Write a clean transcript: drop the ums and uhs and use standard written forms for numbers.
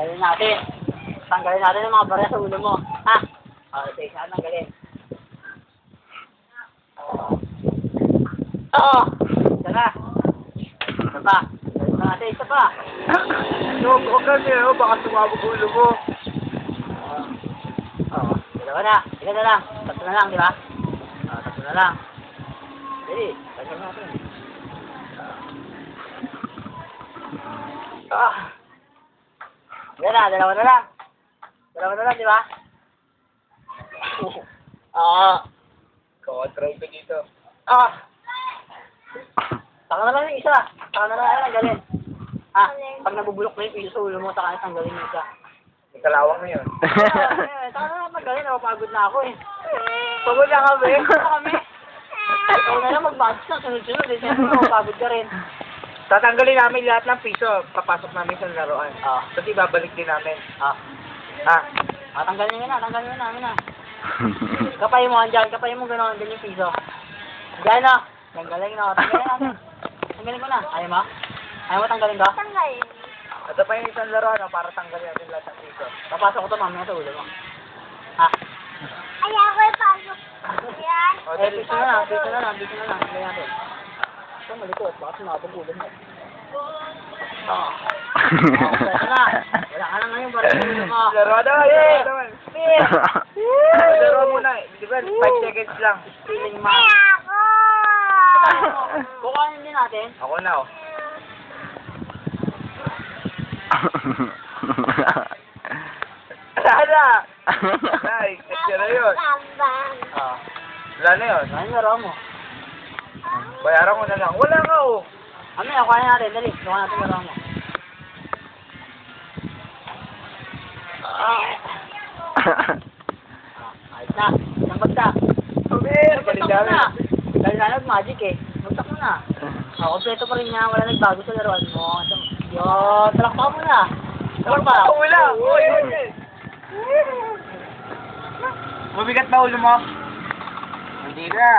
Tanggalin natin. Tanggalin natin yung mga barya sa ulo mo. Ha? Sige, saan tanggalin? Oo! Isa na. Isa pa. Tanggalin na natin, isa pa. Huwag kasi, baka sumabog ulo mo. Oo. Dalawa na. Ilan na lang? Tatlo na lang, di ba? Tatlo na lang. Dali. Tanggalin natin. Yan na, dalawa na lang. Dalawa na lang, di ba? Control ko dito. Taka na lang yung isa. Taka na lang yung tanggalin. Pag nabubulok na yung piso sa ulo mo, taka na tanggalin yung isa. May kalawang na yun. Taka na lang tanggalin. Napapagod na ako eh. Pagod na kami. Kami. Ikaw na lang mag-match na sunod-sunod eh. Siyempre napapagod ka rin. Tatanggalin namin lahat ng piso. Papasok namin sa laruan. Tapos ibabalik din namin. Tanggalin nyo na. Tanggalin nyo na. Amin na. Kapay mo, andyan. Kapay mo gano'n. Andyan yung piso. Andyan na. Tanggalin na. Tanggalin natin. Tanggalin ko na. Ayaw mo? Ayaw mo tanggalin ko? Tanggalin. Ito pa yung isang laruan para tanggalin natin lahat ng piso. Papasok ko to mamaya sa ulo mo. Ay, ako ipasok. Yan. Piso na lang. Piso na lang. Piso na lang. Tanggalin natin. Ito malikot. Baka sumabog ulo mo. Pwede na. Wala ka na ngayon. Parang ulo mo. Laruan naman. Laruan muna. Di ba? 5 seconds lang. Feeling Ay, man. ako. Kukanin din natin. Ako na Sana! Ay, kasi na yun. Tambang. Wala na yun. Ano yung laro mo? Bayaran ko na lang. Wala nga Ano yung kukain natin? Dali. Kukain natin yung laro mo. Ayos na. Isang bagta. Bagtak mo na. Dahil na nag-magic eh. Bagtak mo na. Kompleto pa rin niya. Wala nagbago sa laruan mo. Yun. Talakpa mo na. Talakpa. Wala. Mabigat ba ulo mo? Hindi na.